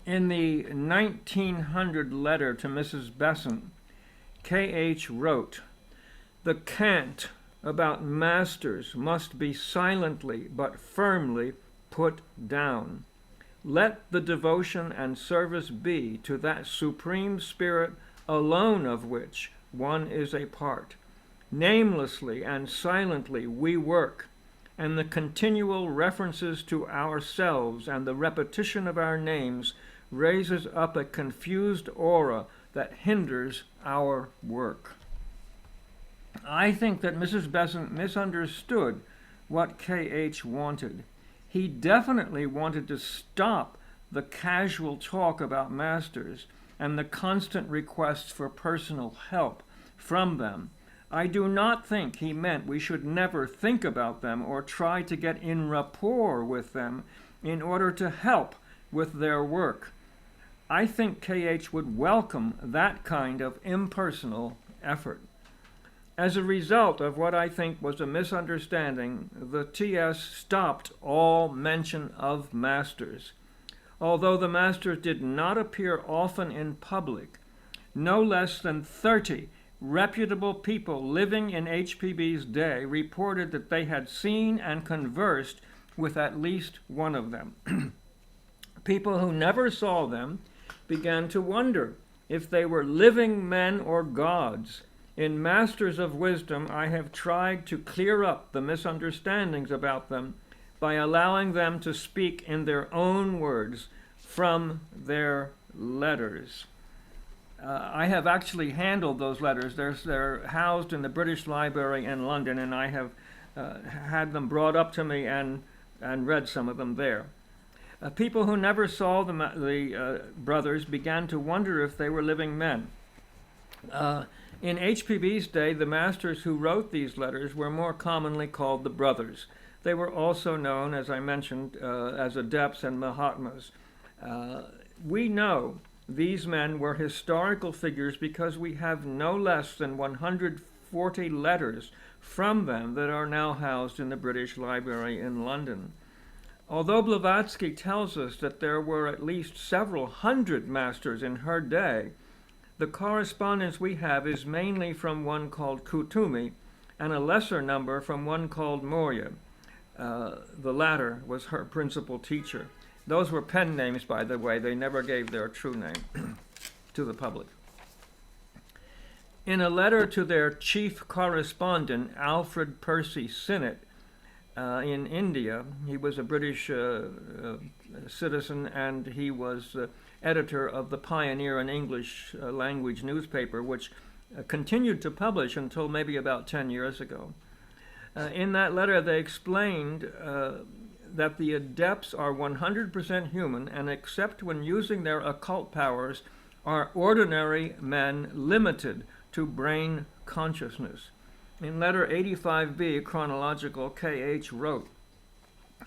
In the 1900 letter to Mrs. Besant, K.H. wrote, "The cant about masters must be silently but firmly put down. Let the devotion and service be to that supreme spirit alone of which one is a part. Namelessly and silently we work, and the continual references to ourselves and the repetition of our names raises up a confused aura that hinders our work." I think that Mrs. Besant misunderstood what K.H. wanted. He definitely wanted to stop the casual talk about masters and the constant requests for personal help from them. I do not think he meant we should never think about them or try to get in rapport with them in order to help with their work. I think K.H. would welcome that kind of impersonal effort. As a result of what I think was a misunderstanding, the T.S. stopped all mention of masters. Although the masters did not appear often in public, no less than 30 reputable people living in HPB's day reported that they had seen and conversed with at least one of them. People who never saw them began to wonder if they were living men or gods. In Masters of Wisdom, I have tried to clear up the misunderstandings about them by allowing them to speak in their own words from their letters. I have actually handled those letters. They're housed in the British Library in London, and I have had them brought up to me and read some of them there. People who never saw the brothers began to wonder if they were living men. In HPB's day, the masters who wrote these letters were more commonly called the brothers. They were also known, as I mentioned, as adepts and Mahatmas. We know these men were historical figures because we have no less than 140 letters from them that are now housed in the British Library in London. Although Blavatsky tells us that there were at least several hundred masters in her day, the correspondence we have is mainly from one called Kutumi and a lesser number from one called Moria. The latter was her principal teacher. Those were pen names, by the way. They never gave their true name to the public. In a letter to their chief correspondent, Alfred Percy Sinnett, in India, he was a British citizen, and he was editor of the Pioneer, an English language newspaper, which continued to publish until maybe about 10 years ago. In that letter, they explained that the adepts are 100% human, and except when using their occult powers, are ordinary men limited to brain consciousness. In letter 85b, chronological, K.H. wrote,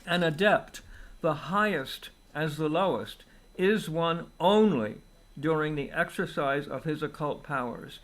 "An adept, the highest as the lowest, is one only during the exercise of his occult powers.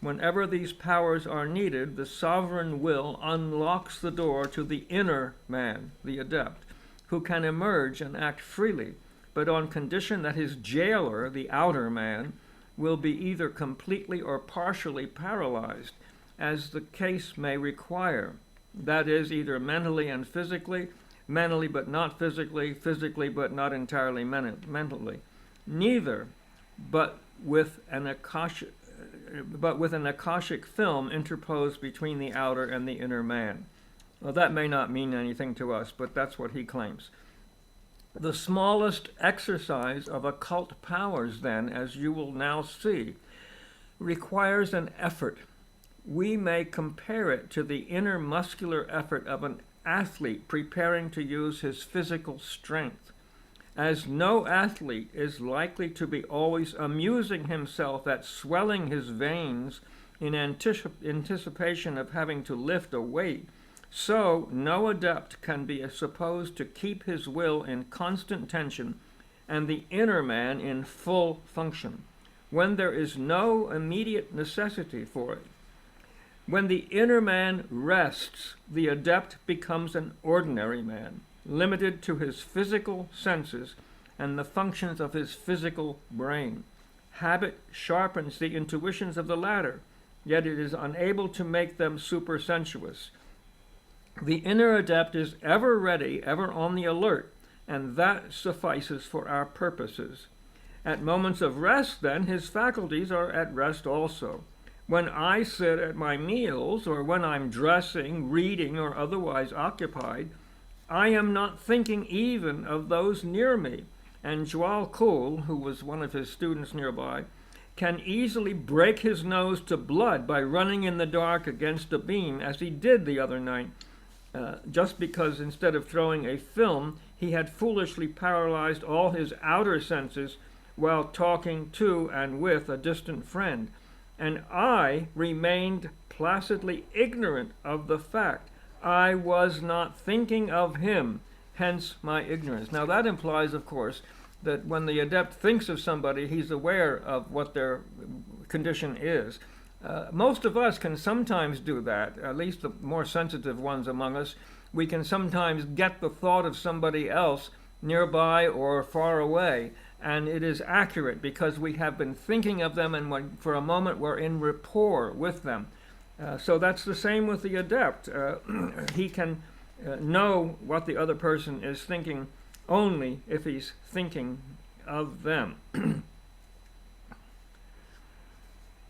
Whenever these powers are needed, the sovereign will unlocks the door to the inner man, the adept, who can emerge and act freely, but on condition that his jailer, the outer man, will be either completely or partially paralyzed, as the case may require. That is, either mentally and physically, mentally but not physically, physically but not entirely mentally. Neither, but with an akashic film interposed between the outer and the inner man." Well, that may not mean anything to us, but that's what he claims. The smallest exercise of occult powers, then, as you will now see, requires an effort. We may compare it to the inner muscular effort of an athlete preparing to use his physical strength. As no athlete is likely to be always amusing himself at swelling his veins in anticipation of having to lift a weight, so no adept can be supposed to keep his will in constant tension and the inner man in full function, when there is no immediate necessity for it. When the inner man rests, the adept becomes an ordinary man, limited to his physical senses and the functions of his physical brain. Habit sharpens the intuitions of the latter, yet it is unable to make them supersensuous. The inner adept is ever ready, ever on the alert, and that suffices for our purposes. At moments of rest, then, his faculties are at rest also. When I sit at my meals, or when I'm dressing, reading, or otherwise occupied, I am not thinking even of those near me. And Joao Kuhl, who was one of his students nearby, can easily break his nose to blood by running in the dark against a beam, as he did the other night, just because instead of throwing a film, he had foolishly paralyzed all his outer senses while talking to and with a distant friend. And I remained placidly ignorant of the fact. I was not thinking of him, hence my ignorance. Now that implies, of course, that when the adept thinks of somebody, he's aware of what their condition is. Most of us can sometimes do that, at least the more sensitive ones among us. We can sometimes get the thought of somebody else nearby or far away, and it is accurate because we have been thinking of them, and for a moment we're in rapport with them. So that's the same with the adept. He can know what the other person is thinking only if he's thinking of them.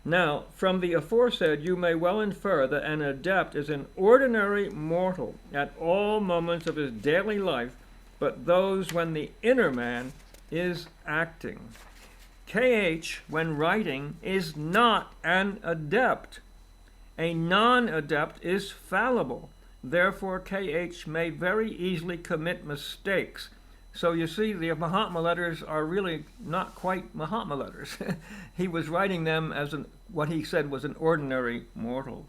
Now, from the aforesaid, you may well infer that an adept is an ordinary mortal at all moments of his daily life, but those when the inner man is acting. KH, when writing, is not an adept. A non-adept is fallible. Therefore, KH may very easily commit mistakes. So you see, the Mahatma letters are really not quite Mahatma letters. He was writing them as what he said was an ordinary mortal.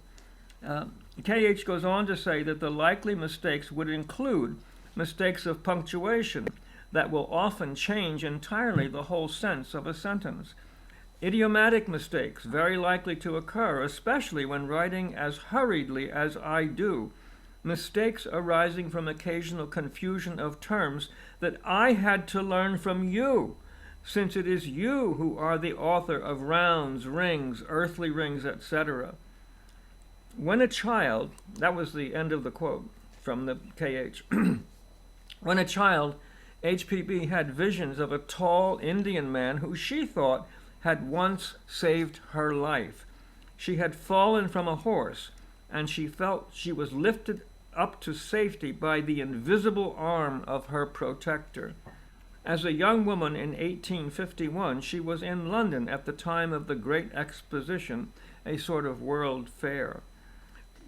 KH goes on to say that the likely mistakes would include mistakes of punctuation that will often change entirely the whole sense of a sentence. Idiomatic mistakes, very likely to occur, especially when writing as hurriedly as I do. Mistakes arising from occasional confusion of terms that I had to learn from you, since it is you who are the author of rounds, rings, earthly rings, etc. When a child, that was the end of the quote from the KH. When a child, HPB had visions of a tall Indian man who she thought had once saved her life. She had fallen from a horse, and she felt she was lifted up to safety by the invisible arm of her protector. As a young woman in 1851, she was in London at the time of the Great Exposition, a sort of world fair.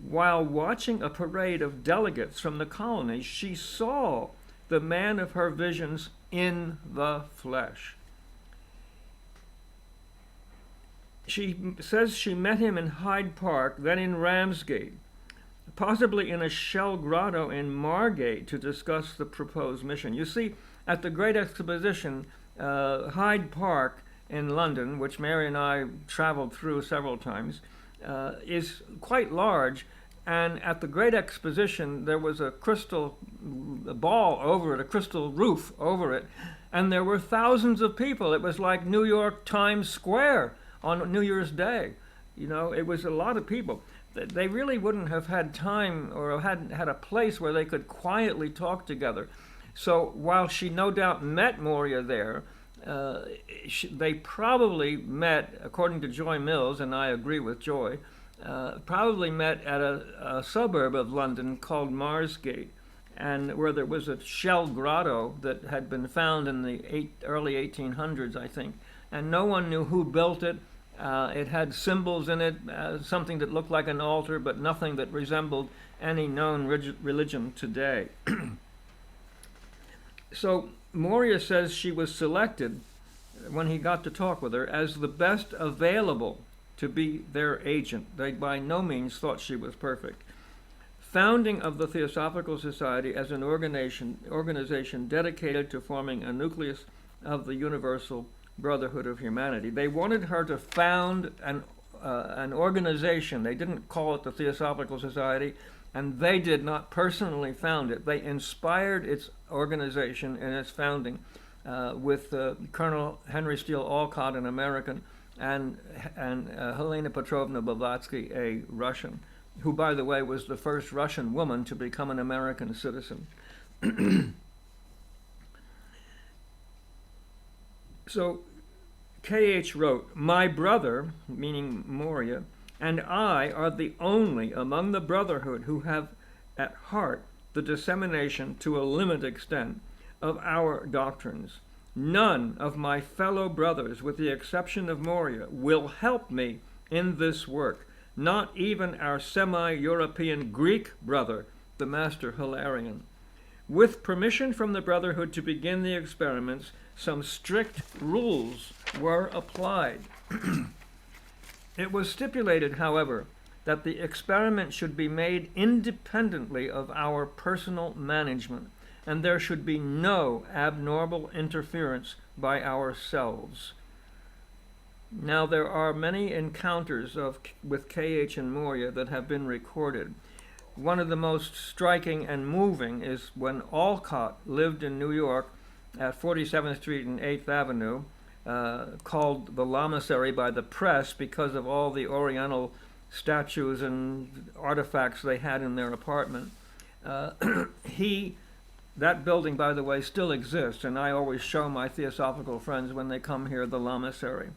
While watching a parade of delegates from the colonies, she saw the man of her visions in the flesh. She says she met him in Hyde Park, then in Ramsgate, possibly in a shell grotto in Margate to discuss the proposed mission. You see, at the Great Exposition, Hyde Park in London, which Mary and I traveled through several times, is quite large. And at the Great Exposition, there was a crystal ball over it, a crystal roof over it, and there were thousands of people. It was like New York Times Square on New Year's Day. You know, it was a lot of people. They really wouldn't have had time or hadn't had a place where they could quietly talk together. So while she no doubt met Moria there, they probably met, according to Joy Mills, and I agree with Joy, probably met at a suburb of London called Marsgate, and where there was a shell grotto that had been found in the early 1800s, I think, and no one knew who built it. It had symbols in it, something that looked like an altar, but nothing that resembled any known religion today. So Moria says she was selected, when he got to talk with her, as the best available to be their agent. They by no means thought she was perfect. Founding of the Theosophical Society as an organization dedicated to forming a nucleus of the universal brotherhood of humanity. They wanted her to found an organization. They didn't call it the Theosophical Society, and they did not personally found it. They inspired its organization and its founding with Colonel Henry Steele Olcott, an American, and Helena Petrovna Blavatsky, a Russian, who, by the way, was the first Russian woman to become an American citizen. So K.H. wrote, "My brother," meaning Moria, "and I are the only among the brotherhood who have at heart the dissemination, to a limited extent, of our doctrines. None of my fellow brothers, with the exception of Moria, will help me in this work, not even our semi-European Greek brother, the Master Hilarion. With permission from the Brotherhood to begin the experiments, some strict rules were applied. It was stipulated, however, that the experiment should be made independently of our personal management, and there should be no abnormal interference by ourselves." Now, there are many encounters with K.H. and Moria that have been recorded. One of the most striking and moving is when Olcott lived in New York at 47th Street and 8th Avenue, called the Lamasery by the press because of all the Oriental statues and artifacts they had in their apartment. That building, by the way, still exists, and I always show my Theosophical friends when they come here the Lamasery.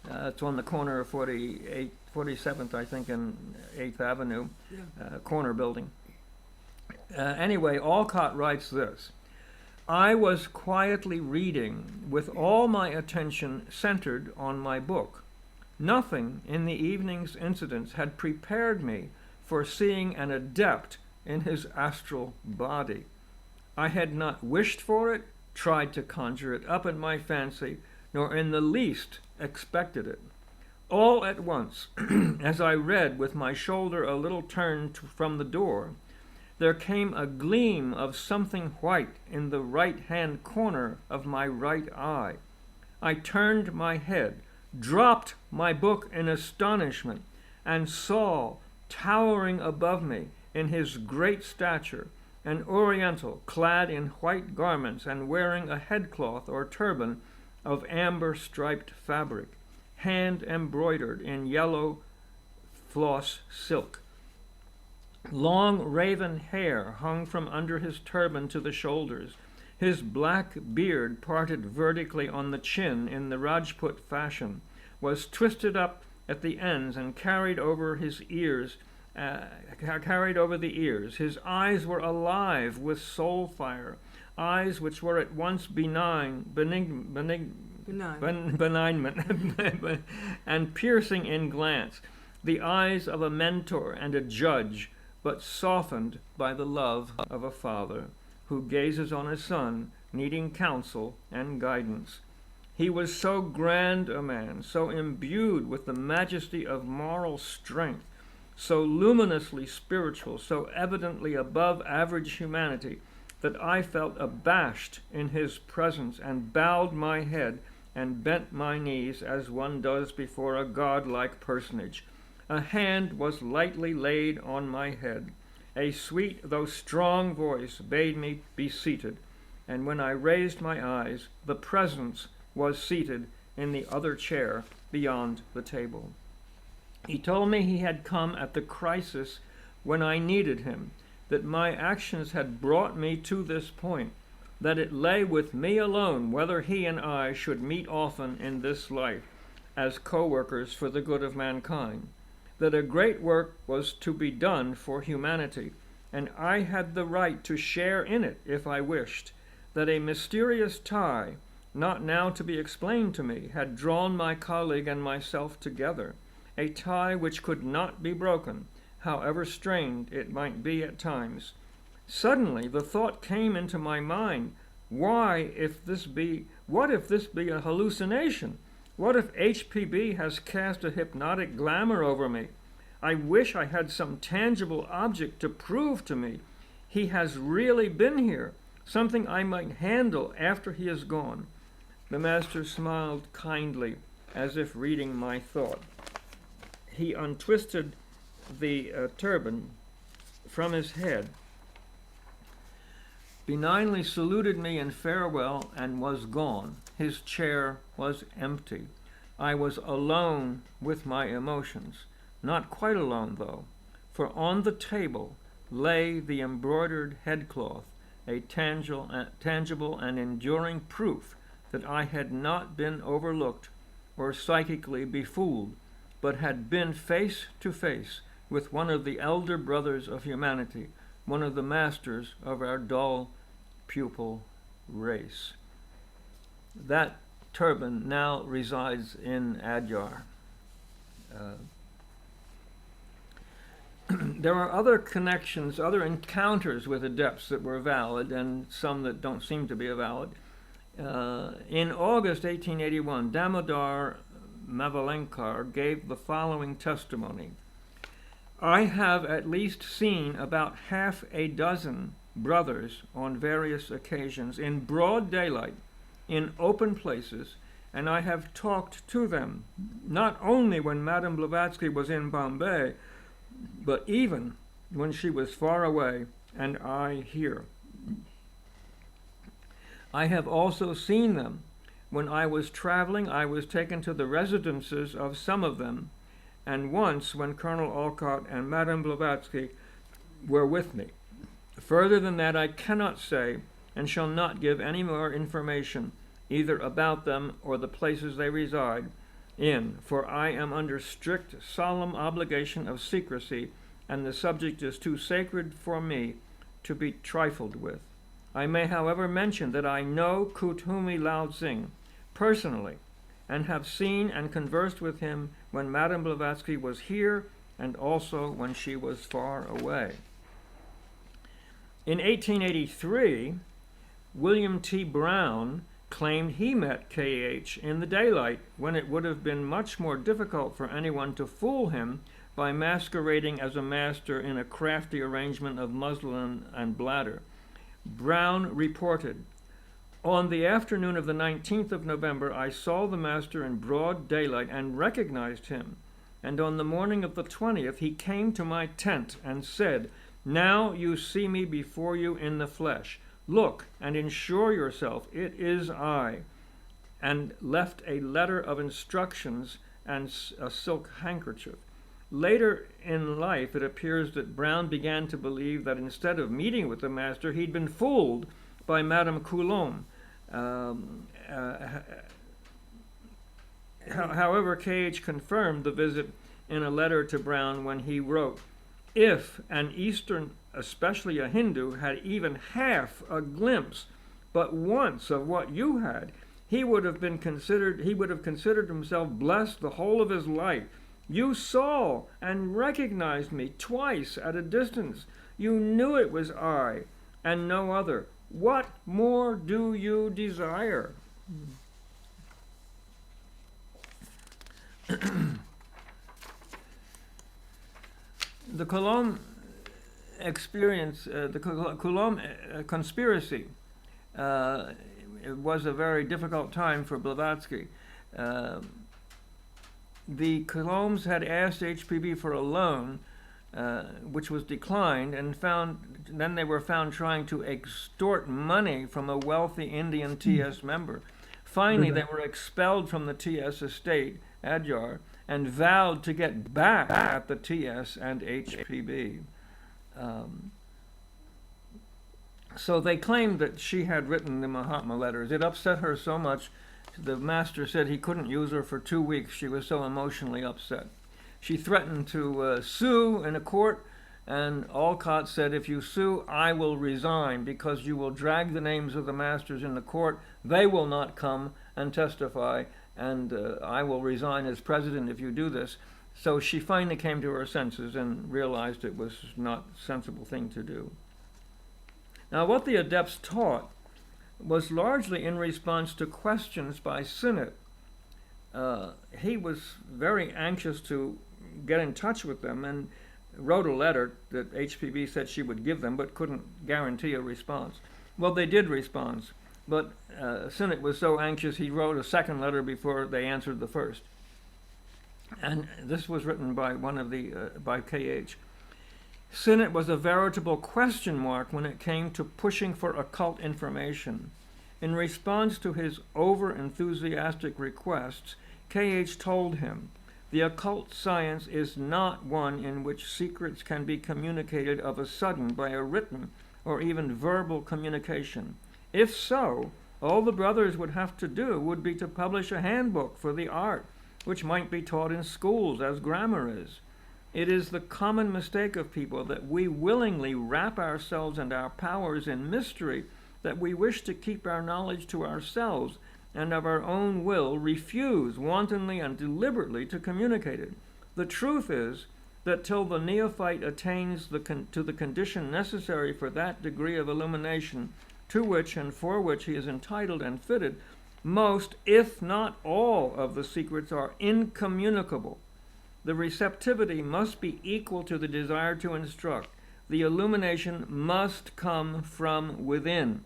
It's on the corner of 47th, I think, and 8th Avenue, corner building. Anyway, Olcott writes this: "I was quietly reading with all my attention centered on my book. Nothing in the evening's incidents had prepared me for seeing an adept in his astral body. I had not wished for it, tried to conjure it up in my fancy, nor in the least expected it. All at once, as I read with my shoulder a little turned from the door, there came a gleam of something white in the right-hand corner of my right eye. I turned my head, dropped my book in astonishment, and saw, towering above me in his great stature, an Oriental clad in white garments and wearing a headcloth or turban of amber-striped fabric, hand-embroidered in yellow floss silk. Long raven hair hung from under his turban to the shoulders. His black beard, parted vertically on the chin in the Rajput fashion, was twisted up at the ends and carried over the ears. His eyes were alive with soul fire, eyes which were at once benign, and piercing in glance, the eyes of a mentor and a judge, but softened by the love of a father who gazes on a son needing counsel and guidance. He was so grand a man, so imbued with the majesty of moral strength, so luminously spiritual, so evidently above average humanity, that I felt abashed in his presence and bowed my head and bent my knees as one does before a godlike personage. A hand was lightly laid on my head. A sweet though strong voice bade me be seated, and when I raised my eyes, the presence was seated in the other chair beyond the table. He told me he had come at the crisis when I needed him, that my actions had brought me to this point, that it lay with me alone whether he and I should meet often in this life as co-workers for the good of mankind, that a great work was to be done for humanity, and I had the right to share in it if I wished, that a mysterious tie, not now to be explained to me, had drawn my colleague and myself together, a tie which could not be broken, however strained it might be at times. Suddenly the thought came into my mind, what if this be a hallucination? What if HPB has cast a hypnotic glamour over me? I wish I had some tangible object to prove to me he has really been here, something I might handle after he is gone. The master smiled kindly, as if reading my thought. He untwisted the turban from his head, benignly saluted me in farewell and was gone. His chair was empty. I was alone with my emotions. Not quite alone, though, for on the table lay the embroidered headcloth, a tangible and enduring proof that I had not been overlooked or psychically befooled, but had been face to face with one of the elder brothers of humanity, one of the masters of our dull pupil race. That turban now resides in Adyar. There are other connections, other encounters with adepts that were valid, and some that don't seem to be valid. In August 1881, Damodar Mavalenkar gave the following testimony. I have at least seen about half a dozen brothers on various occasions in broad daylight, in open places, and I have talked to them, not only when Madame Blavatsky was in Bombay, but even when she was far away and I here. I have also seen them. When I was traveling, I was taken to the residences of some of them, and once when Colonel Olcott and Madame Blavatsky were with me. Further than that I cannot say, and shall not give any more information, either about them or the places they reside in, for I am under strict, solemn obligation of secrecy, and the subject is too sacred for me to be trifled with. I may, however, mention that I know Kuthumi Lao Tsing personally, and have seen and conversed with him when Madame Blavatsky was here, and also when she was far away. In 1883, William T. Brown claimed he met K.H. in the daylight, when it would have been much more difficult for anyone to fool him by masquerading as a master in a crafty arrangement of muslin and bladder. Brown reported, on the afternoon of the 19th of November, I saw the master in broad daylight and recognized him. And on the morning of the 20th, he came to my tent and said, now you see me before you in the flesh. Look and ensure yourself it is I, and left a letter of instructions and a silk handkerchief. Later in life, it appears that Brown began to believe that instead of meeting with the master, he'd been fooled by Madame Coulomb. However, K.H. confirmed the visit in a letter to Brown when he wrote, if an Eastern, especially a Hindu, had even half a glimpse but once of what you had, he would have considered himself blessed the whole of his life. You saw and recognized me twice at a distance. You knew it was I and no other. What more do you desire? The Coulomb experience, the Coulomb conspiracy, it was a very difficult time for Blavatsky. The Coulombs had asked HPB for a loan, which was declined, and then they were found trying to extort money from a wealthy Indian TS member. Finally, they were expelled from the TS estate, Adyar, and vowed to get back at the TS and HPB. So they claimed that she had written the Mahatma letters. It upset her so much, the master said he couldn't use her for 2 weeks. She was so emotionally upset. She threatened to sue in a court, and Olcott said, if you sue, I will resign, because you will drag the names of the masters in the court. They will not come and testify, and I will resign as president if you do this. So she finally came to her senses and realized it was not a sensible thing to do. Now, what the adepts taught was largely in response to questions by Sinnett. He was very anxious to get in touch with them and wrote a letter that HPB said she would give them, but couldn't guarantee a response. Well, they did respond, but Sinnett was so anxious he wrote a second letter before they answered the first. And this was written by by K.H. Sinnett was a veritable question mark when it came to pushing for occult information. In response to his over-enthusiastic requests, K.H. told him, "The occult science is not one in which secrets can be communicated of a sudden by a written or even verbal communication. If so, all the brothers would have to do would be to publish a handbook for the art, which might be taught in schools as grammar is. It is the common mistake of people that we willingly wrap ourselves and our powers in mystery, that we wish to keep our knowledge to ourselves, and of our own will refuse wantonly and deliberately to communicate it. The truth is that till the neophyte attains to the condition necessary for that degree of illumination to which and for which he is entitled and fitted, most, if not all, of the secrets are incommunicable. The receptivity must be equal to the desire to instruct. The illumination must come from within.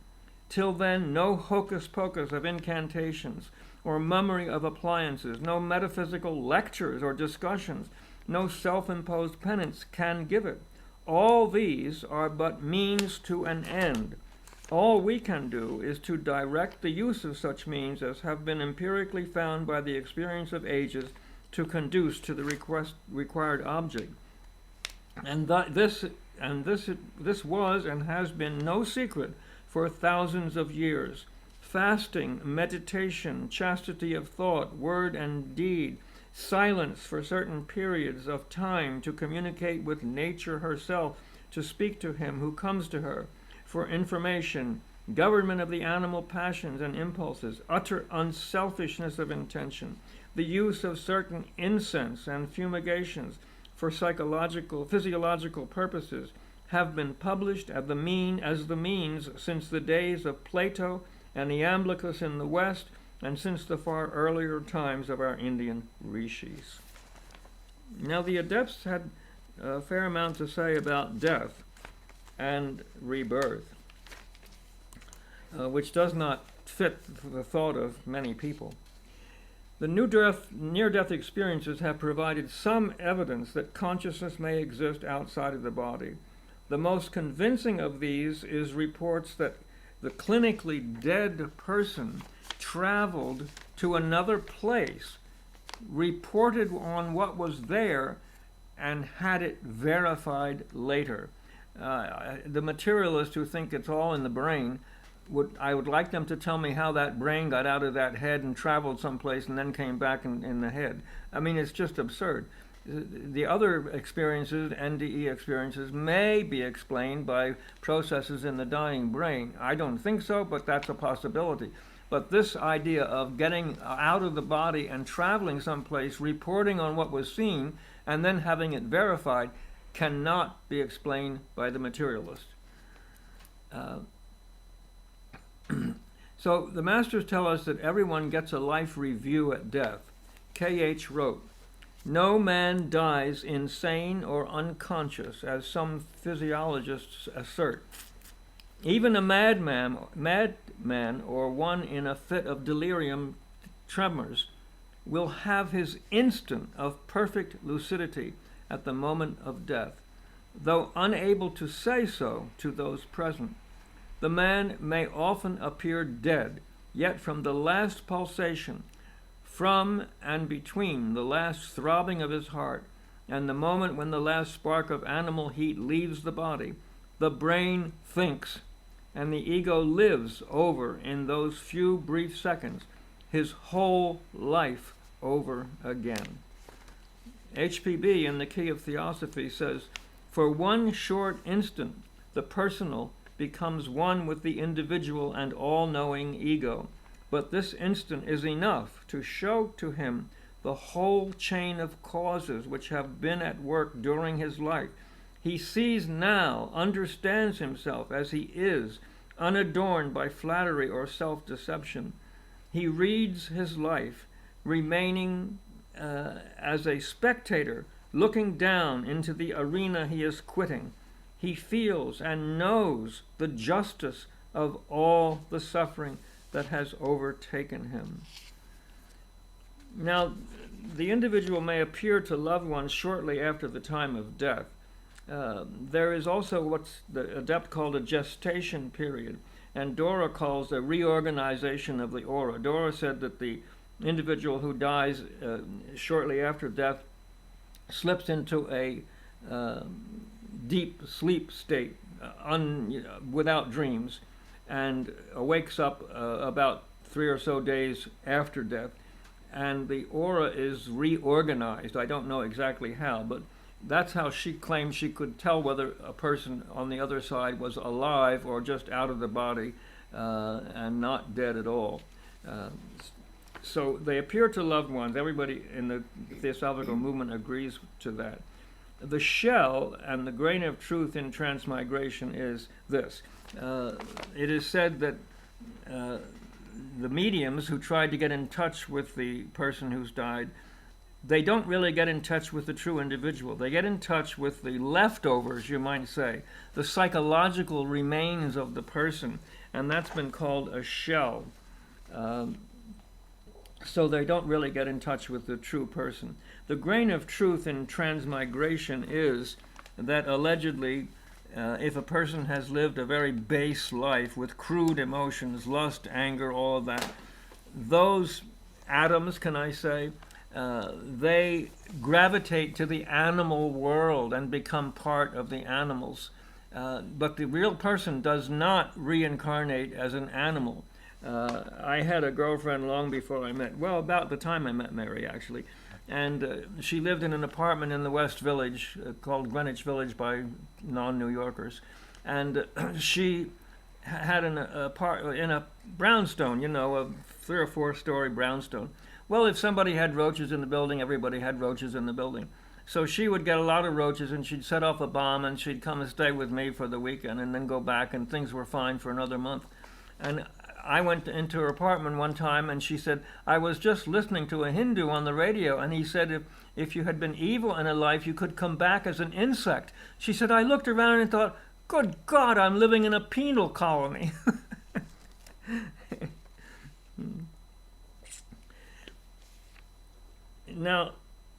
Till then, no hocus-pocus of incantations or mummery of appliances, no metaphysical lectures or discussions, no self-imposed penance can give it. All these are but means to an end. All we can do is to direct the use of such means as have been empirically found by the experience of ages to conduce to the required object. And this was and has been no secret for thousands of years. Fasting, meditation, chastity of thought, word and deed, silence for certain periods of time to communicate with nature herself, to speak to him who comes to her for information, government of the animal passions and impulses, utter unselfishness of intention, the use of certain incense and fumigations for physiological purposes, have been published as the means since the days of Plato and Iamblichus in the West, and since the far earlier times of our Indian rishis. Now the adepts had a fair amount to say about death and rebirth, which does not fit the thought of many people. The near-death experiences have provided some evidence that consciousness may exist outside of the body. The most convincing of these is reports that the clinically dead person traveled to another place, reported on what was there, and had it verified later. The materialists who think it's all in the brain, I would like them to tell me how that brain got out of that head and traveled someplace and then came back in the head. I mean, it's just absurd. The other experiences, NDE experiences, may be explained by processes in the dying brain. I don't think so, but that's a possibility. But this idea of getting out of the body and traveling someplace, reporting on what was seen, and then having it verified, cannot be explained by the materialist. So the masters tell us that everyone gets a life review at death. K.H. wrote, "No man dies insane or unconscious, as some physiologists assert. Even a madman or one in a fit of delirium tremors will have his instant of perfect lucidity at the moment of death, though unable to say so to those present. The man may often appear dead, yet from the last pulsation, from and between the last throbbing of his heart and the moment when the last spark of animal heat leaves the body, the brain thinks, and the ego lives over in those few brief seconds his whole life over again." HPB in the Key of Theosophy says, "For one short instant, the personal becomes one with the individual and all-knowing ego. But this instant is enough to show to him the whole chain of causes which have been at work during his life. He sees now, understands himself as he is, unadorned by flattery or self-deception. He reads his life, remaining as a spectator, looking down into the arena he is quitting. He feels and knows the justice of all the suffering that has overtaken him." Now, the individual may appear to loved ones shortly after the time of death. There is also what's the adept called a gestation period, and Dora calls a reorganization of the aura. Dora said that the individual who dies shortly after death slips into a deep sleep state, without dreams, and wakes up about 3 or so days after death, and the aura is reorganized. I don't know exactly how, but that's how she claimed she could tell whether a person on the other side was alive or just out of the body and not dead at all. So they appear to loved ones. Everybody in the Theosophical movement agrees to that. The shell and the grain of truth in transmigration is this. It is said that the mediums who tried to get in touch with the person who's died, they don't really get in touch with the true individual. They get in touch with the leftovers, you might say, the psychological remains of the person, and that's been called a shell. So they don't really get in touch with the true person. The grain of truth in transmigration is that allegedly, if a person has lived a very base life with crude emotions, lust, anger, all of that, those atoms, can I say, they gravitate to the animal world and become part of the animals. But the real person does not reincarnate as an animal. I had a girlfriend long before I met, well, about the time I met Mary, actually. And she lived in an apartment in the West Village called Greenwich Village by non-New Yorkers. And she had an apartment in a brownstone, you know, a 3 or 4 story brownstone. Well, if somebody had roaches in the building, everybody had roaches in the building. So she would get a lot of roaches, and she'd set off a bomb, and she'd come and stay with me for the weekend and then go back, and things were fine for another month. And I went into her apartment one time, and she said, I was just listening to a Hindu on the radio, and he said if you had been evil in a life, you could come back as an insect. She said, I looked around and thought, good God, I'm living in a penal colony. Now,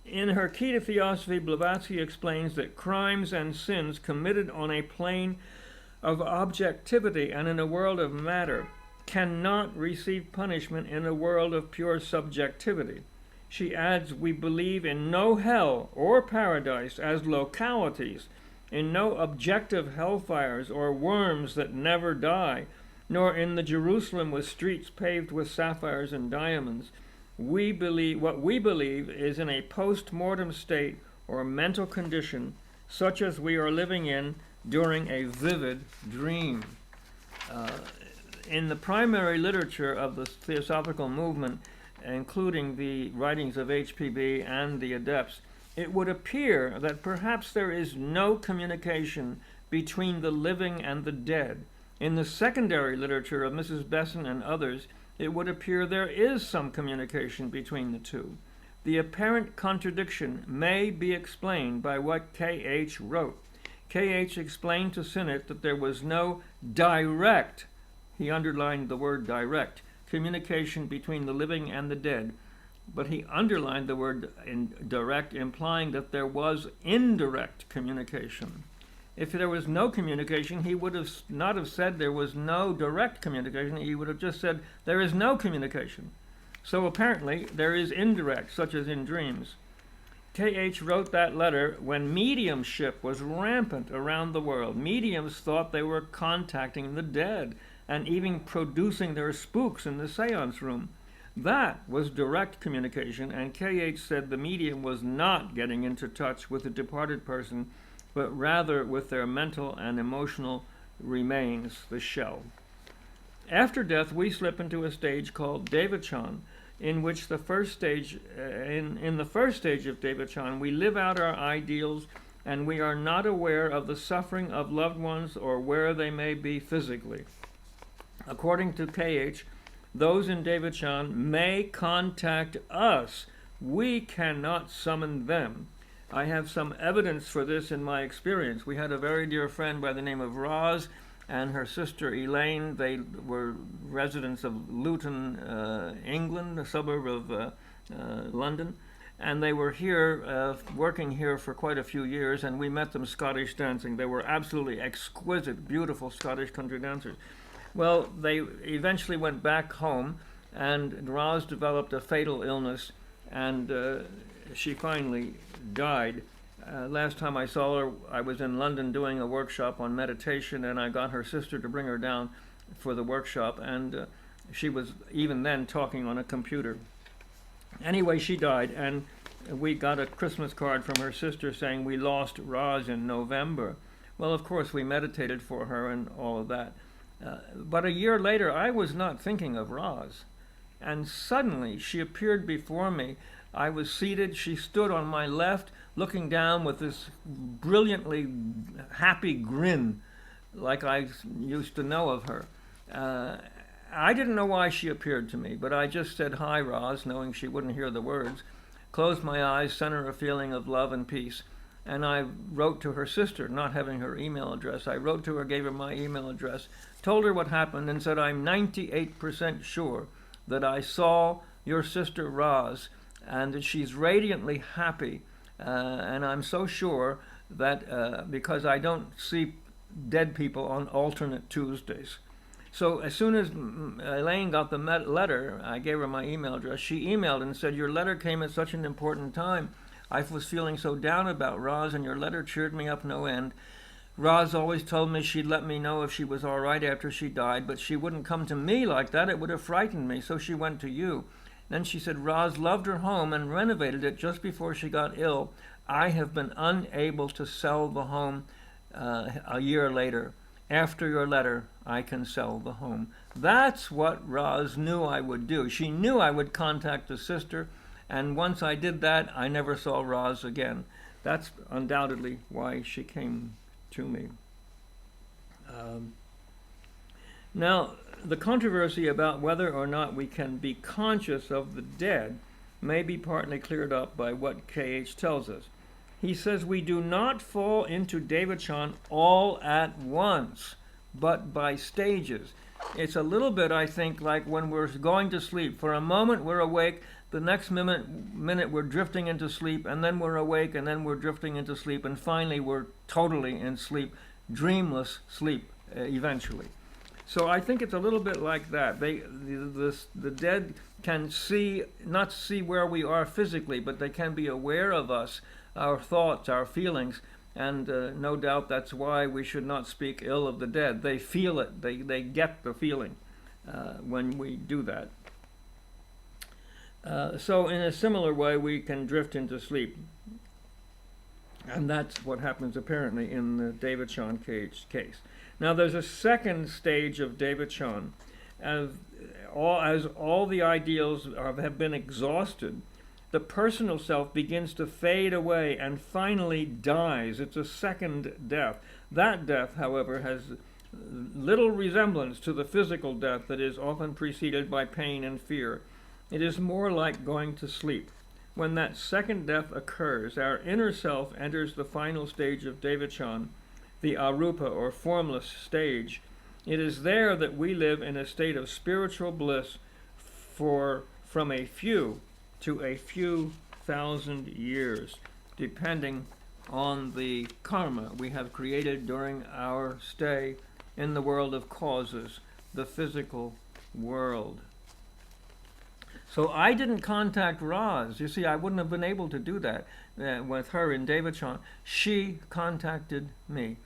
in her Key to Theosophy, Blavatsky explains that crimes and sins committed on a plane of objectivity and in a world of matter cannot receive punishment in a world of pure subjectivity. She adds, we believe in no hell or paradise as localities, in no objective hellfires or worms that never die, nor in the Jerusalem with streets paved with sapphires and diamonds. What we believe is in a post-mortem state or mental condition such as we are living in during a vivid dream. In the primary literature of the Theosophical movement, including the writings of HPB and the adepts, it would appear that perhaps there is no communication between the living and the dead. In the secondary literature of Mrs. Besant and others, it would appear there is some communication between the two. The apparent contradiction may be explained by what K.H. wrote. K.H. explained to Sinnett that there was no direct, he underlined the word direct, communication between the living and the dead, but he underlined the word direct, implying that there was indirect communication. If there was no communication, he would have not have said there was no direct communication. He would have just said there is no communication. So apparently there is indirect, such as in dreams. K.H. wrote that letter when mediumship was rampant around the world. Mediums thought they were contacting the dead and even producing their spooks in the seance room. That was direct communication, and K.H. said the medium was not getting into touch with the departed person, but rather with their mental and emotional remains, the shell. After death, we slip into a stage called devachan, in which the first stage, in the first stage of devachan, we live out our ideals, and we are not aware of the suffering of loved ones or where they may be physically. According to K.H., those in devachan may contact us. We cannot summon them. I have some evidence for this in my experience. We had a very dear friend by the name of Roz and her sister Elaine. They were residents of Luton, England, a suburb of London. and they were here, working here for quite a few years, and we met them Scottish dancing. They were absolutely exquisite, beautiful Scottish country dancers. Well, they eventually went back home, and Roz developed a fatal illness, and she finally died. Last time I saw her, I was in London doing a workshop on meditation, and I got her sister to bring her down for the workshop, and she was even then talking on a computer. Anyway, she died, and we got a Christmas card from her sister saying we lost Roz in November. Well, of course, we meditated for her and all of that. But a year later, I was not thinking of Roz, and suddenly she appeared before me. I was seated. She stood on my left, looking down with this brilliantly happy grin, like I used to know of her. I didn't know why she appeared to me, but I just said, "Hi, Roz," knowing she wouldn't hear the words, closed my eyes, sent her a feeling of love and peace, and I wrote to her sister, not having her email address. I wrote to her, gave her my email address, told her what happened, and said, "I'm 98% sure that I saw your sister Roz, and that she's radiantly happy, and I'm so sure that because I don't see dead people on alternate Tuesdays." So as soon as Elaine got the letter, I gave her my email address. She emailed and said, "Your letter came at such an important time. I was feeling so down about Roz, and your letter cheered me up no end. Roz always told me she'd let me know if she was all right after she died, but she wouldn't come to me like that. It would have frightened me, so she went to you." Then she said, "Roz loved her home and renovated it just before she got ill. I have been unable to sell the home a year later. After your letter, I can sell the home." That's what Roz knew I would do. She knew I would contact the sister, and once I did that, I never saw Roz again. That's undoubtedly why she came to me. Now, the controversy about whether or not we can be conscious of the dead may be partly cleared up by what K.H. tells us. He says we do not fall into devachan all at once, but by stages. It's a little bit, I think, like when we're going to sleep. For a moment we're awake, the next minute we're drifting into sleep, and then we're awake, and then we're drifting into sleep, and finally we're totally in sleep, dreamless sleep eventually. So I think it's a little bit like that. The dead can not see where we are physically, but they can be aware of us, our thoughts, our feelings, and no doubt that's why we should not speak ill of the dead. They feel it. They get the feeling when we do that. So in a similar way, we can drift into sleep. And that's what happens apparently in the devachan case. Now there's a second stage of devachan. As all the ideals have been exhausted, the personal self begins to fade away and finally dies. It's a second death. That death, however, has little resemblance to the physical death that is often preceded by pain and fear. It is more like going to sleep. When that second death occurs, our inner self enters the final stage of devachan, the Arupa or formless stage. It is there that we live in a state of spiritual bliss from a few to a few thousand years, depending on the karma we have created during our stay in the world of causes, the physical world. So I didn't contact Roz. You see, I wouldn't have been able to do that with her in devachan. She contacted me.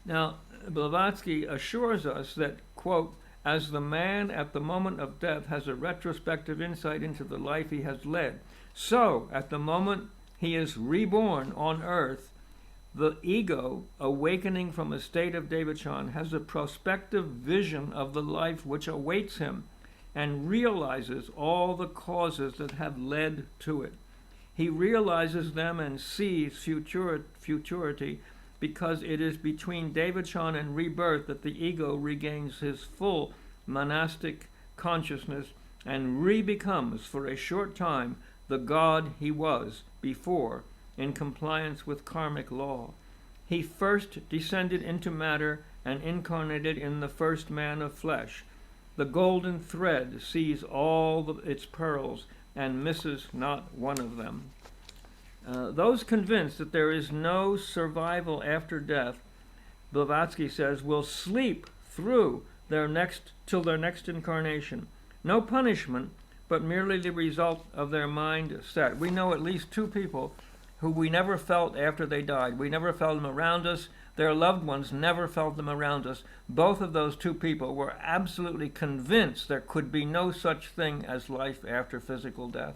Now, Blavatsky assures us that, quote, "As the man at the moment of death has a retrospective insight into the life he has led, so at the moment he is reborn on earth, the ego, awakening from a state of devachan, has a prospective vision of the life which awaits him and realizes all the causes that have led to it. He realizes them and sees futurity, because it is between devachan and rebirth that the ego regains his full monastic consciousness and re-becomes for a short time the God he was before, in compliance with karmic law. He first descended into matter and incarnated in the first man of flesh. The golden thread sees all its pearls and misses not one of them. Those convinced that there is no survival after death, Blavatsky says, will sleep through till their next incarnation. No punishment, but merely the result of their mind set. We know at least two people who we never felt after they died. We never felt them around us. Their loved ones never felt them around us. Both of those two people were absolutely convinced there could be no such thing as life after physical death.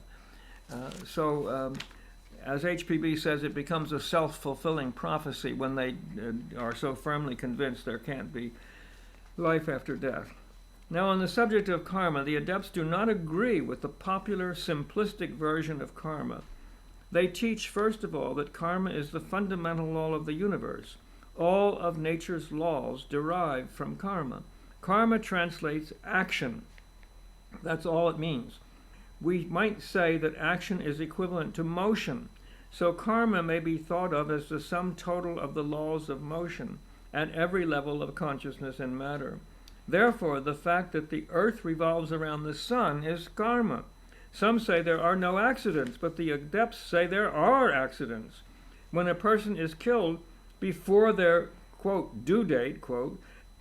As HPB says, it becomes a self-fulfilling prophecy when they are so firmly convinced there can't be life after death. Now, on the subject of karma, the adepts do not agree with the popular simplistic version of karma. They teach, first of all, that karma is the fundamental law of the universe. All of nature's laws derive from karma. Karma translates action. That's all it means. We might say that action is equivalent to motion. So karma may be thought of as the sum total of the laws of motion at every level of consciousness and matter. Therefore, the fact that the earth revolves around the sun is karma. Some say there are no accidents, but the adepts say there are accidents. When a person is killed before their, quote, due date, quote,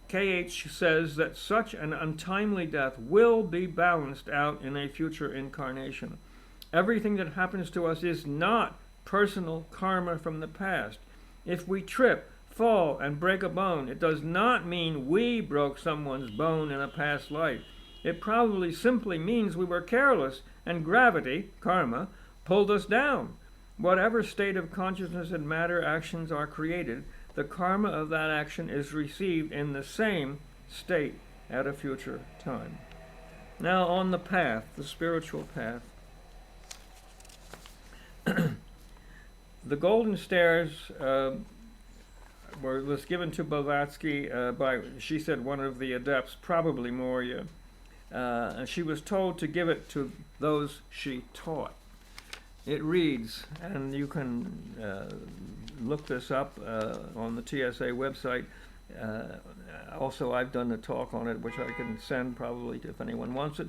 KH says that such an untimely death will be balanced out in a future incarnation. Everything that happens to us is not personal karma from the past. If we trip, fall, and break a bone, it does not mean we broke someone's bone in a past life. It probably simply means we were careless and gravity, karma, pulled us down. Whatever state of consciousness and matter actions are created, the karma of that action is received in the same state at a future time. Now on the path, the spiritual path. The golden stairs was given to Blavatsky by, she said, one of the adepts, probably Moria. And she was told to give it to those she taught. It reads, and you can look this up on the TSA website. Also, I've done a talk on it, which I can send probably if anyone wants it.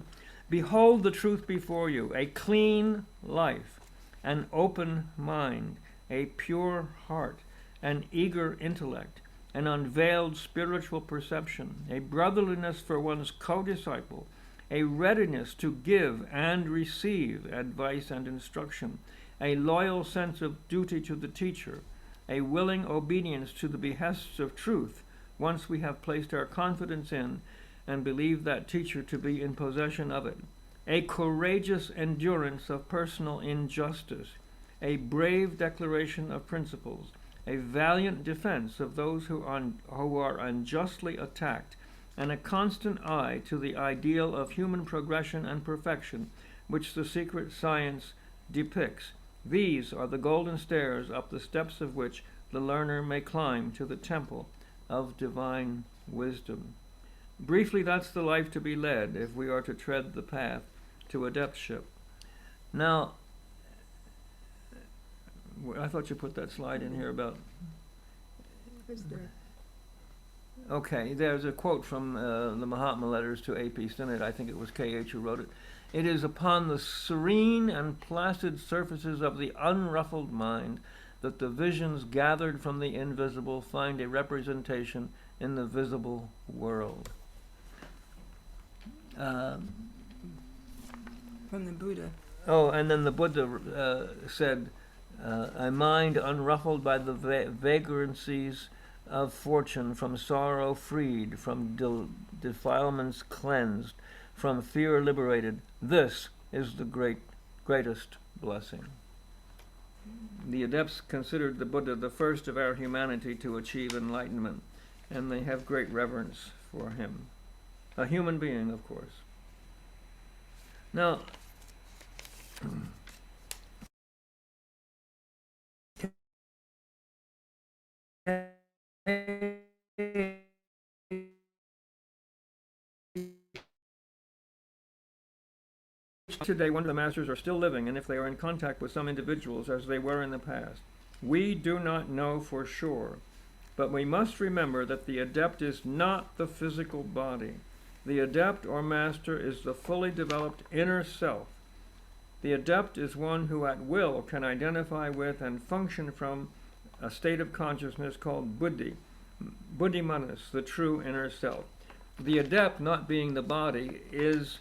Behold the truth before you, a clean life, an open mind, a pure heart, an eager intellect, an unveiled spiritual perception, a brotherliness for one's co-disciple, a readiness to give and receive advice and instruction, a loyal sense of duty to the teacher, a willing obedience to the behests of truth once we have placed our confidence in and believe that teacher to be in possession of it, a courageous endurance of personal injustice, a brave declaration of principles, a valiant defense of those who are unjustly attacked, and a constant eye to the ideal of human progression and perfection, which the secret science depicts. These are the golden stairs up the steps of which the learner may climb to the temple of divine wisdom. Briefly, that's the life to be led if we are to tread the path to adeptship. Now, I thought you put that slide in here about... Okay, there's a quote from the Mahatma letters to A.P. Sinnett. I think it was K.H. who wrote it. It is upon the serene and placid surfaces of the unruffled mind that the visions gathered from the invisible find a representation in the visible world. From the Buddha. Oh, and then the Buddha said, a mind unruffled by the vagrancies of fortune, from sorrow freed, from defilements cleansed, from fear liberated. This is the greatest blessing. The adepts considered the Buddha the first of our humanity to achieve enlightenment, and they have great reverence for him. A human being, of course. Now, today, one of the masters are still living, and if they are in contact with some individuals as they were in the past, we do not know for sure. But we must remember that the adept is not the physical body. The adept or master is the fully developed inner self. The adept is one who at will can identify with and function from a state of consciousness called buddhi, buddhimanas, the true inner self. The adept, not being the body, is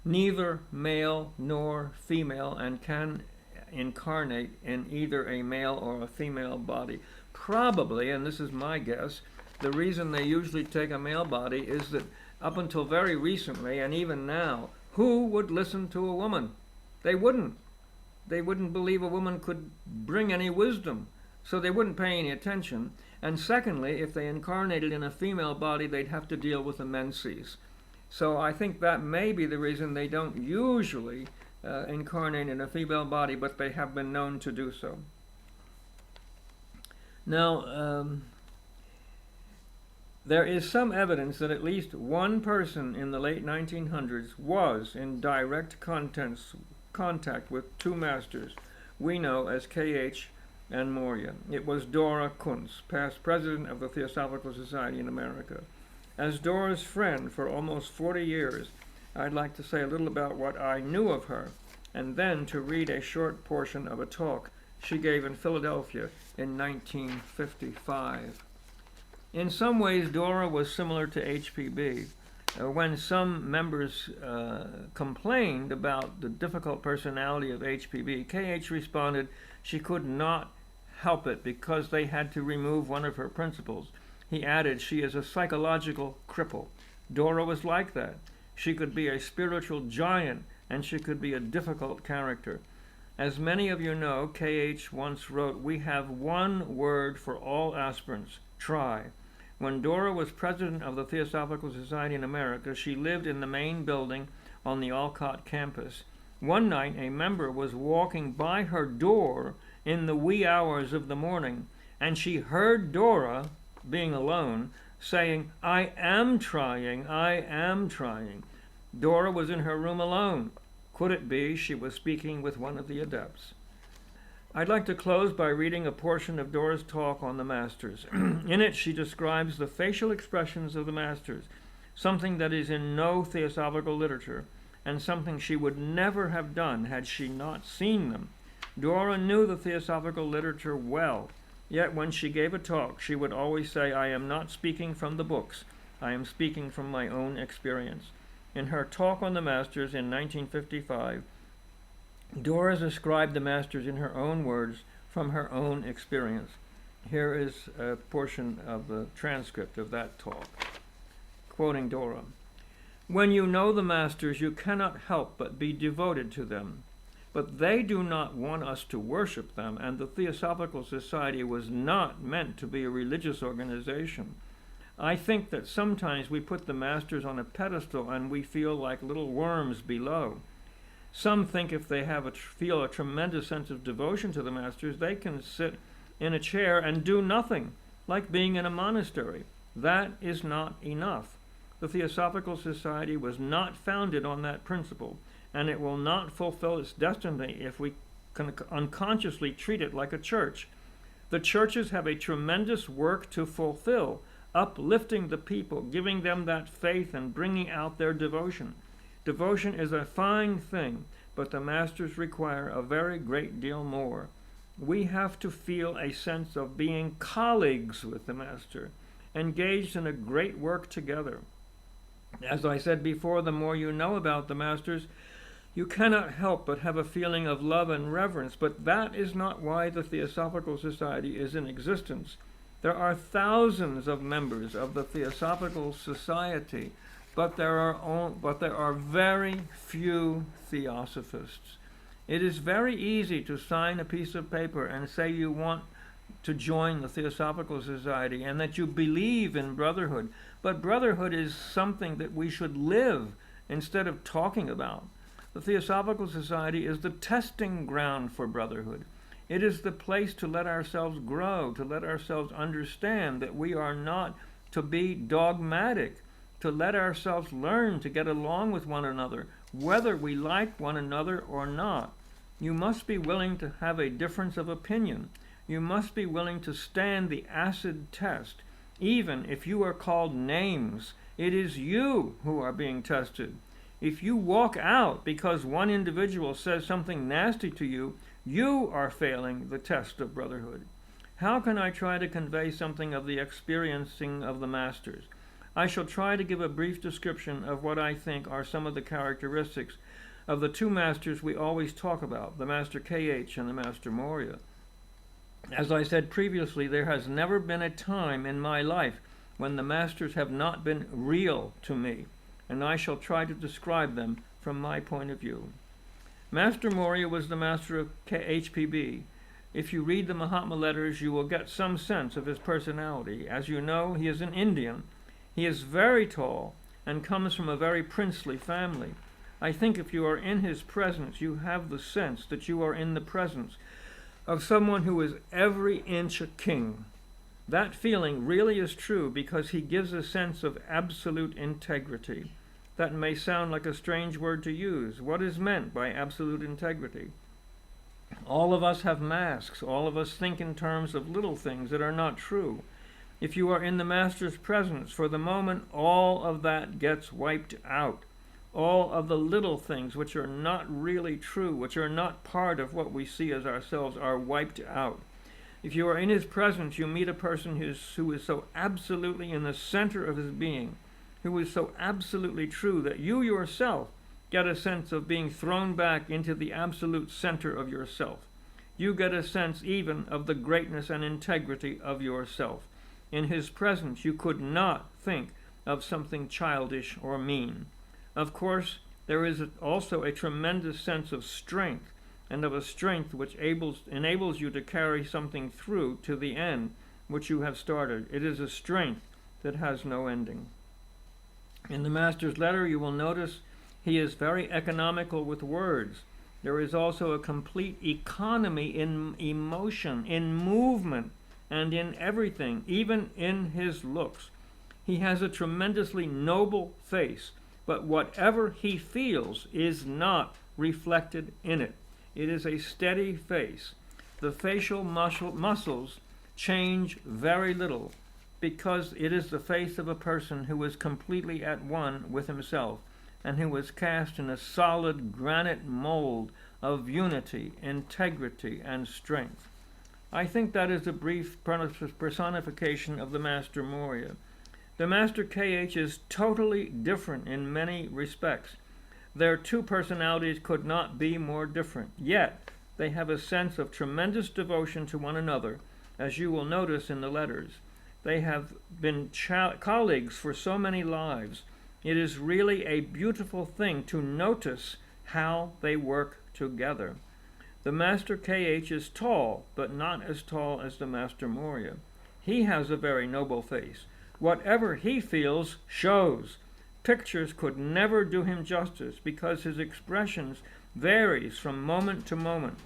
neither male nor female and can incarnate in either a male or a female body. Probably, and this is my guess, the reason they usually take a male body is that up until very recently, and even now, who would listen to a woman? They wouldn't. They wouldn't believe a woman could bring any wisdom, so they wouldn't pay any attention. And secondly, if they incarnated in a female body, they'd have to deal with the menses. So I think that may be the reason they don't usually incarnate in a female body, but they have been known to do so. Now, there is some evidence that at least one person in the late 1900s was in direct contact with two masters we know as K.H. and Moria. It was Dora Kuntz, past president of the Theosophical Society in America. As Dora's friend for almost 40 years, I'd like to say a little about what I knew of her, and then to read a short portion of a talk she gave in Philadelphia in 1955. In some ways, Dora was similar to HPB. When some members complained about the difficult personality of HPB, KH responded she could not help it because they had to remove one of her principles. He added, she is a psychological cripple. Dora was like that. She could be a spiritual giant, and she could be a difficult character. As many of you know, KH once wrote, we have one word for all aspirants, try. When Dora was president of the Theosophical Society in America, she lived in the main building on the Alcott campus. One night, a member was walking by her door in the wee hours of the morning, and she heard Dora, being alone, saying, I am trying, I am trying. Dora was in her room alone. Could it be she was speaking with one of the adepts? I'd like to close by reading a portion of Dora's talk on the masters. In it, she describes the facial expressions of the masters, something that is in no theosophical literature, and something she would never have done had she not seen them. Dora knew the theosophical literature well, yet when she gave a talk, she would always say, I am not speaking from the books, I am speaking from my own experience. In her talk on the masters in 1955, Dora described the masters in her own words from her own experience. Here is a portion of the transcript of that talk. Quoting Dora, when you know the masters, you cannot help but be devoted to them. But they do not want us to worship them, and the Theosophical Society was not meant to be a religious organization. I think that sometimes we put the masters on a pedestal and we feel like little worms below. Some think if they feel a tremendous sense of devotion to the masters, they can sit in a chair and do nothing, like being in a monastery. That is not enough. The Theosophical Society was not founded on that principle, and it will not fulfill its destiny if we can unconsciously treat it like a church. The churches have a tremendous work to fulfill, uplifting the people, giving them that faith and bringing out their devotion. Devotion is a fine thing, but the masters require a very great deal more. We have to feel a sense of being colleagues with the master, engaged in a great work together. As I said before, the more you know about the masters, you cannot help but have a feeling of love and reverence, but that is not why the Theosophical Society is in existence. There are thousands of members of the Theosophical Society, but there are very few theosophists. It is very easy to sign a piece of paper and say you want to join the Theosophical Society and that you believe in brotherhood, but brotherhood is something that we should live instead of talking about. The Theosophical Society is the testing ground for brotherhood. It is the place to let ourselves grow, to let ourselves understand that we are not to be dogmatic, to let ourselves learn to get along with one another, whether we like one another or not. You must be willing to have a difference of opinion. You must be willing to stand the acid test, even if you are called names It is you who are being tested. If you walk out because one individual says something nasty to you, you are failing the test of brotherhood. How can I try to convey something of the experiencing of the masters? I shall try to give a brief description of what I think are some of the characteristics of the two masters we always talk about, the Master K.H. and the Master Morya. As I said previously, there has never been a time in my life when the masters have not been real to me, and I shall try to describe them from my point of view. Master Morya was the master of HPB. If you read the Mahatma letters, you will get some sense of his personality. As you know, he is an Indian. He is very tall and comes from a very princely family. I think if you are in his presence, you have the sense that you are in the presence of someone who is every inch a king. That feeling really is true because he gives a sense of absolute integrity. That may sound like a strange word to use. What is meant by absolute integrity? All of us have masks. All of us think in terms of little things that are not true. If you are in the Master's presence, for the moment, all of that gets wiped out. All of the little things which are not really true, which are not part of what we see as ourselves, are wiped out. If you are in his presence, you meet a person who is so absolutely in the center of his being, who is so absolutely true that you yourself get a sense of being thrown back into the absolute center of yourself. You get a sense even of the greatness and integrity of yourself. In his presence, you could not think of something childish or mean. Of course, there is also a tremendous sense of strength, and of a strength which enables you to carry something through to the end which you have started. It is a strength that has no ending. In the Master's letter, you will notice he is very economical with words. There is also a complete economy in emotion, in movement, and in everything, even in his looks. He has a tremendously noble face, but whatever he feels is not reflected in it. It is a steady face. The facial muscles change very little because it is the face of a person who is completely at one with himself and who is cast in a solid granite mold of unity, integrity, and strength. I think that is a brief personification of the Master Morya. The Master K.H. is totally different in many respects. Their two personalities could not be more different, yet they have a sense of tremendous devotion to one another, as you will notice in the letters. They have been colleagues for so many lives. It is really a beautiful thing to notice how they work together. The Master K.H. is tall, but not as tall as the Master Morya. He has a very noble face. Whatever he feels shows. Pictures could never do him justice because his expressions varies from moment to moment.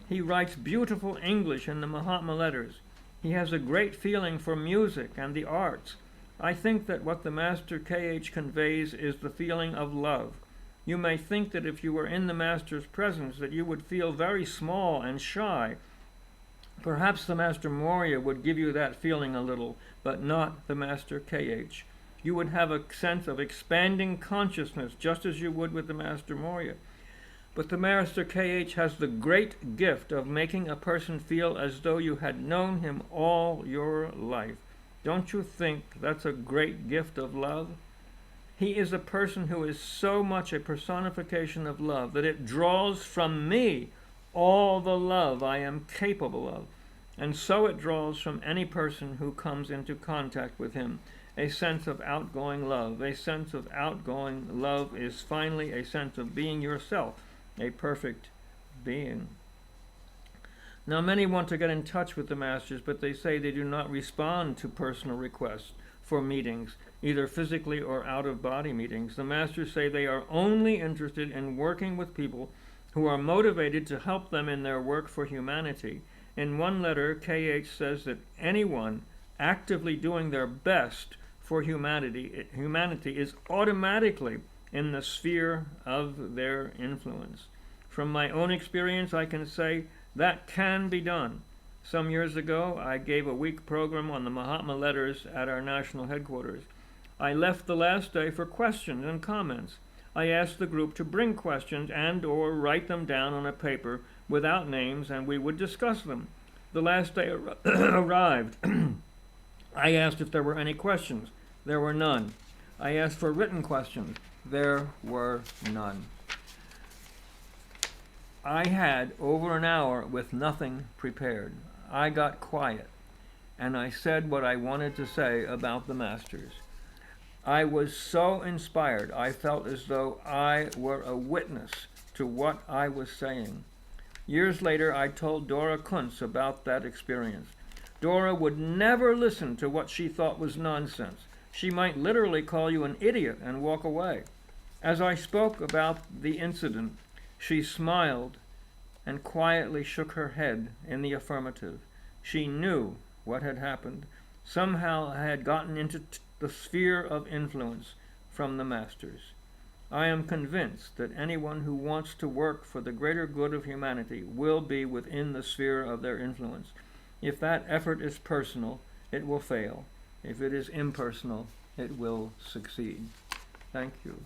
He writes beautiful English in the Mahatma letters. He has a great feeling for music and the arts. I think that what the Master K.H. conveys is the feeling of love. You may think that if you were in the Master's presence that you would feel very small and shy. Perhaps the Master Morya would give you that feeling a little, but not the Master K.H. You would have a sense of expanding consciousness, just as you would with the Master Morya. But the Master K.H. has the great gift of making a person feel as though you had known him all your life. Don't you think that's a great gift of love? He is a person who is so much a personification of love that it draws from me all the love I am capable of. And so it draws from any person who comes into contact with him. A sense of outgoing love. A sense of outgoing love is finally a sense of being yourself, a perfect being. Now, many want to get in touch with the Masters, but they say they do not respond to personal requests for meetings, either physically or out-of-body meetings. The Masters say they are only interested in working with people who are motivated to help them in their work for humanity. In one letter, K.H. says that anyone actively doing their best for humanity is automatically in the sphere of their influence. From my own experience, I can say that can be done. Some years ago, I gave a week program on the Mahatma letters at our national headquarters. I left the last day for questions and comments. I asked the group to bring questions and or write them down on a paper without names, and we would discuss them. The last day arrived. I asked if there were any questions. There were none. I asked for written questions. There were none. I had over an hour with nothing prepared. I got quiet, and I said what I wanted to say about the masters. I was so inspired, I felt as though I were a witness to what I was saying. Years later, I told Dora Kuntz about that experience. Dora would never listen to what she thought was nonsense. She might literally call you an idiot and walk away. As I spoke about the incident, she smiled and quietly shook her head in the affirmative. She knew what had happened. Somehow I had gotten into the sphere of influence from the masters. I am convinced that anyone who wants to work for the greater good of humanity will be within the sphere of their influence. If that effort is personal, it will fail. If it is impersonal, it will succeed. Thank you.